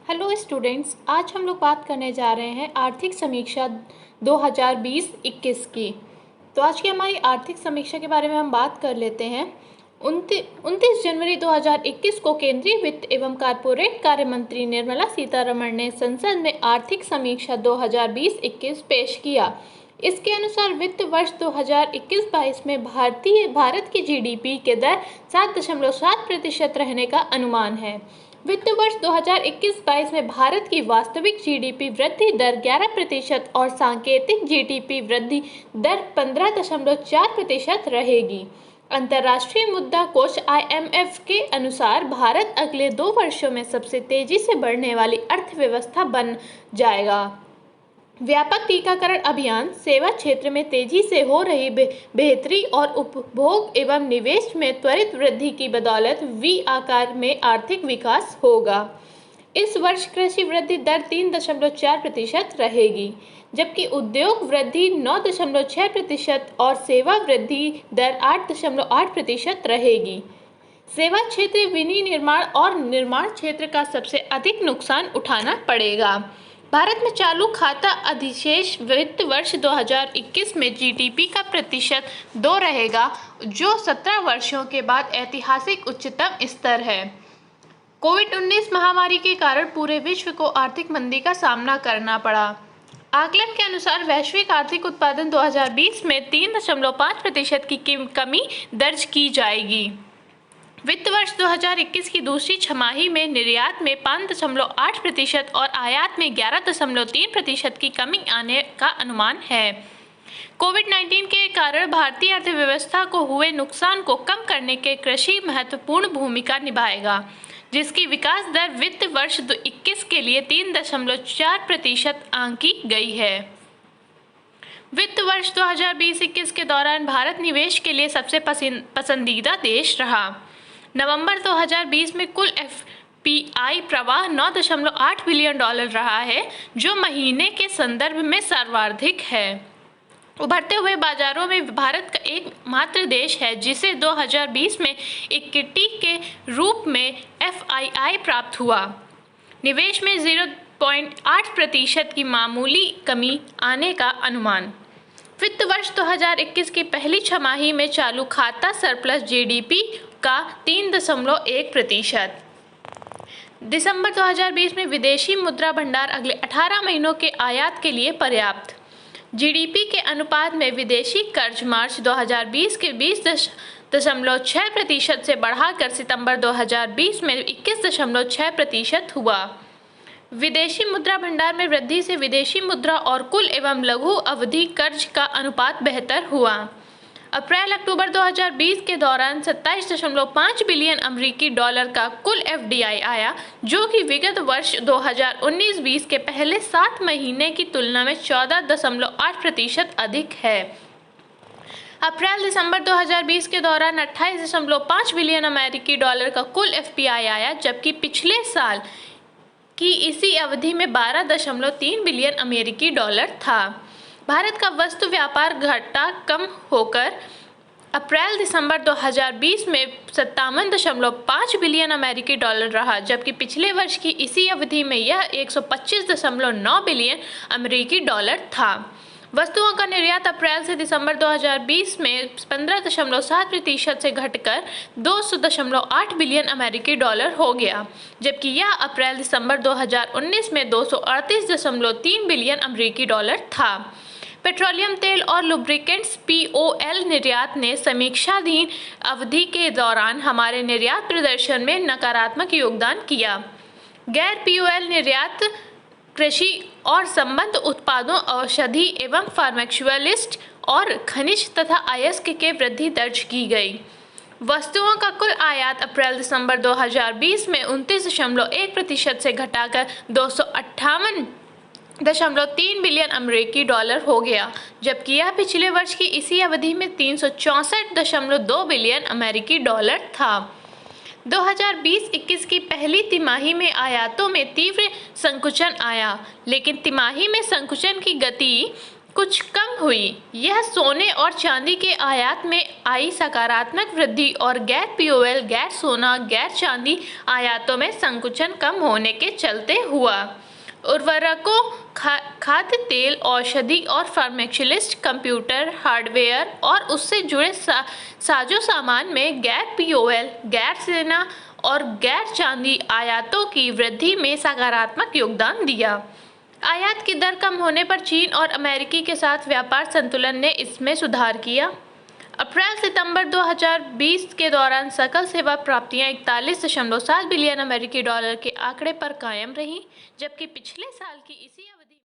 Hello students, आज हम लोग बात करने जा रहे हैं आर्थिक समीक्षा 2020-21 की। तो आज की हमारी आर्थिक समीक्षा के बारे में हम बात कर लेते हैं। 29 जनवरी 2021 को केंद्रीय वित्त एवं कॉर्पोरेट कार्य मंत्री निर्मला सीतारमण ने संसद में आर्थिक समीक्षा 2020-21 पेश किया। इसके अनुसार वित्त वर्ष 2021-22 में भारत की जीडीपी के दर 7.7% रहने का अनुमान है। वित्त वर्ष 2021-22 में भारत की वास्तविक जीडीपी वृद्धि दर 11% और सांकेतिक जीडीपी वृद्धि दर 15.4% रहेगी। अंतर्राष्ट्रीय मुद्रा कोष IMF के अनुसार भारत अगले 2 वर्षों में सबसे तेजी से बढ़ने वाली अर्थव्यवस्था बन जाएगा। व्यापक टीकाकरण अभियान, सेवा क्षेत्र में तेजी से हो रही बेहतरी और उपभोग एवं निवेश में त्वरित वृद्धि की बदौलत V आकार में आर्थिक विकास होगा। इस वर्ष कृषि वृद्धि दर 3.4% रहेगी, जबकि उद्योग वृद्धि 9.6% और सेवा वृद्धि दर 8.8% रहेगी। सेवा क्षेत्र, विनिर्माण और निर्माण क्षेत्र का सबसे अधिक नुकसान उठाना पड़ेगा। भारत में चालू खाता अधिशेष वित्त वर्ष 2021 में जीडीपी का प्रतिशत 2 रहेगा, जो 17 वर्षों के बाद ऐतिहासिक उच्चतम स्तर है। कोविड-19 महामारी के कारण पूरे विश्व को आर्थिक मंदी का सामना करना पड़ा। आकलन के अनुसार वैश्विक आर्थिक उत्पादन 2020 में 3.5% की कमी दर्ज की जाएगी। वित्त वर्ष 2021 की दूसरी छमाही में निर्यात में 5.8% और आयात में 11.3% की कमी आने का अनुमान है। कोविड-19 के कारण भारतीय अर्थव्यवस्था को हुए नुकसान को कम करने के कृषि महत्वपूर्ण भूमिका निभाएगा, जिसकी विकास दर वित्त वर्ष 2021 के लिए 3.4% आंकी गई है। वित्त वर्ष 2020-21 के दौरान भारत निवेश के लिए सबसे पसंदीदा देश रहा। नवंबर 2020 में कुल FPI प्रवाह $9.8 बिलियन रहा है, जो महीने के संदर्भ में सर्वाधिक है। उभरते हुए बाजारों में भारत का एकमात्र देश है जिसे 2020 में इक्विटी के रूप में FII प्राप्त हुआ। निवेश में 0.8% की मामूली कमी आने का अनुमान। वित्त वर्ष 2021 की पहली छमाही में चालू खाता सरप्लस जीडीपी का 3.1%। दिसंबर 2020 में विदेशी मुद्रा भंडार अगले 18 महीनों के आयात के लिए पर्याप्त। जीडीपी के अनुपात में विदेशी कर्ज मार्च 2020 के 20.6% से बढ़ाकर सितंबर 2020 में 21.6% हुआ। विदेशी मुद्रा भंडार में वृद्धि से विदेशी मुद्रा और कुल एवं लघु अवधि कर्ज का अनुपात बेहतर हुआ। अप्रैल-अक्टूबर 2020 के दौरान 27.5 बिलियन अमेरिकी डॉलर का कुल FDI आया, जो कि विगत वर्ष 2019-20 के पहले 7 महीने की तुलना में 14.8% अधिक है। अप्रैल-दिसंबर 2020 के दौरान 28.5 बिलियन अमेरिकी डॉलर का कुल FPI आया, जबकि पिछले साल की इसी अवधि में 12.3 बिलियन अमेरिकी डॉलर था। भारत का वस्तु व्यापार घाटा कम होकर अप्रैल-दिसंबर 2020 में 57.5 बिलियन अमेरिकी डॉलर रहा, जबकि पिछले वर्ष की इसी अवधि में यह 125.9 बिलियन अमेरिकी डॉलर था। वस्तुओं का निर्यात अप्रैल से दिसंबर 2020 में 15.7% से घटकर 200.8 बिलियन अमेरिकी डॉलर हो गया, जबकि यह अप्रैल-दिसंबर 2019 में 238.3 बिलियन अमेरिकी डॉलर था। पेट्रोलियम तेल और लुब्रिकेंट्स POL निर्यात ने समीक्षाधीन अवधि के दौरान हमारे निर्यात प्रदर्शन में नकारात्मक योगदान किया। गैर POL निर्यात कृषि और संबद्ध उत्पादों, औषधि एवं फार्मास्यूटिकल्स और खनिज तथा अयस्क के वृद्धि दर्ज की गई। वस्तुओं का कुल आयात अप्रैल-दिसंबर 2020 में 29.1% से घटाकर 258.3 बिलियन अमेरिकी डॉलर हो गया, जबकि यह पिछले वर्ष की इसी अवधि में 364.2 बिलियन अमेरिकी डॉलर था। 2020-21 की पहली तिमाही में आयातों में तीव्र संकुचन आया, लेकिन तिमाही में संकुचन की गति कुछ कम हुई। यह सोने और चांदी के आयात में आई सकारात्मक वृद्धि और गैर पीओएल, गैर सोना, गैर चांदी आयातों में संकुचन कम होने के चलते हुआ। उर्वरकों, खाद्य तेल, औषधि और फार्मास्यूटिकल्स, कंप्यूटर हार्डवेयर और उससे जुड़े साजो सामान में गैर पीओएल, गैर सोना और गैर चांदी आयातों की वृद्धि में सकारात्मक योगदान दिया। आयात की दर कम होने पर चीन और अमेरिका के साथ व्यापार संतुलन ने इसमें सुधार किया। अप्रैल-सितंबर 2020 के दौरान सकल सेवा प्राप्तियां 41.7 बिलियन अमेरिकी डॉलर के आंकड़े पर कायम रहीं, जबकि पिछले साल की इसी